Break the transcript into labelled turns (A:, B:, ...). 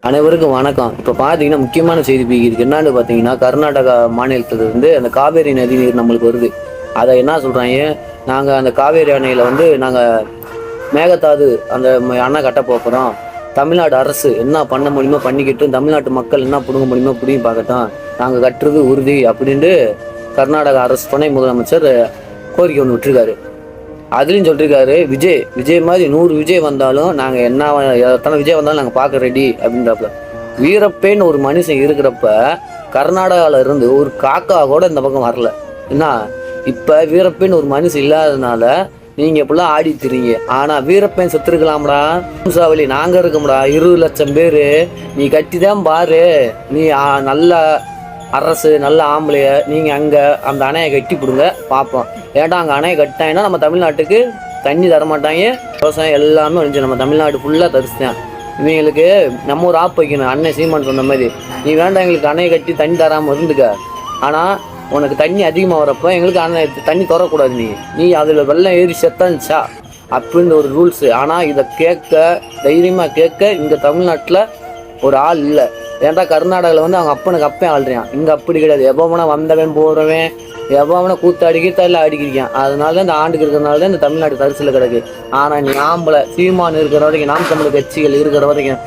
A: அனைவருக்கும் வணக்கம். இப்போ பார்த்தீங்கன்னா முக்கியமான செய்தி இருக்கு. என்னன்னு பார்த்தீங்கன்னா கர்நாடகா மாநிலத்திலிருந்து அந்த காவேரி நதி நீர் நம்மளுக்கு வருது. அதை என்ன சொல்கிறாங்க, நாங்கள் அந்த காவேரி அணையில் நாங்கள் மேகதாது அந்த அணை கட்ட போகிறோம். தமிழ்நாடு அரசு என்ன பண்ண முடியுமோ பண்ணிக்கிட்டு தமிழ்நாட்டு மக்கள் என்ன பிடுங்க முடியுமோ பிடிங்கி பார்க்கட்டும், நாங்கள் கட்டுறது உறுதி அப்படின்ட்டு கர்நாடக அரசு துணை முதலமைச்சர் கோரிக்கை ஒன்று விட்டுருக்காரு. அதுலேயும் சொல்லியிருக்காரு, விஜய் மாதிரி 100 விஜய் வந்தாலும் நாங்கள் எத்தனை விஜய் வந்தாலும் நாங்கள் பார்க்க ரெடி அப்படின்றப்ப. வீரப்பேன்னு ஒரு மனுஷன் இருக்கிறப்ப கர்நாடகாவில் இருந்து ஒரு காக்கா கூட இந்த பக்கம் வரல. என்ன இப்போ வீரப்பேன்னு ஒரு மனுஷன் இல்லாததுனால நீங்கள் இப்படிலாம் ஆடி திரிங்க. ஆனால் வீரப்பேன் செத்துருக்கலாம்டா, வம்சாவளி நாங்கள் இருக்கோம்டா 20 லட்சம் பேர். நீ கட்டி தான் பாரு, நீ நல்ல அரசு நல்ல ஆம்பளைய நீங்கள் அங்கே அந்த அணையை கட்டி கொடுங்க பார்ப்போம். ஏன்டா அங்கே அணையை கட்டாங்கன்னா நம்ம தமிழ்நாட்டுக்கு தண்ணி தரமாட்டாங்க, விவசாயம் எல்லாமே வந்து நம்ம தமிழ்நாடு ஃபுல்லாக தரிசித்தேன். இவங்களுக்கு நம்ம ஒரு ஆப் வைக்கணும். அண்ணன் சீமான் சொன்ன மாதிரி, நீ வேண்டாம் எங்களுக்கு அணையை கட்டி தண்ணி தராமல் இருந்துக்க, ஆனால் உனக்கு தண்ணி அதிகமாக வரப்போ எங்களுக்கு அணை தண்ணி தரக்கூடாது. நீ அதில் வெள்ளம் ஏறி செத்தான்ச்சா அப்படின்னு ஒரு ரூல்ஸு. ஆனால் இதை தைரியமாக கேட்க இங்கே தமிழ்நாட்டில் ஒரு ஆள் இல்லை. ஏன்டா கர்நாடகாவில் அவங்க அப்பனுக்கு அப்பன் ஆள்றான். இங்கே அப்படி கிடையாது. எவ்வளோ வந்தவன் போகிறவன் எவ்வளோ கூத்தாடிக்கிட்டால அடிக்கிறான். அதனால தான் இந்த ஆண்டுக்கு இருக்கிறதுனால தான் இந்த தமிழ்நாடு தரிசில் கிடக்கு. ஆனால் நீ ஆம்பளை சீமான் இருக்கிற வரைக்கும், நாம் தமிழ் கட்சிகள் இருக்கிற வரைக்கும்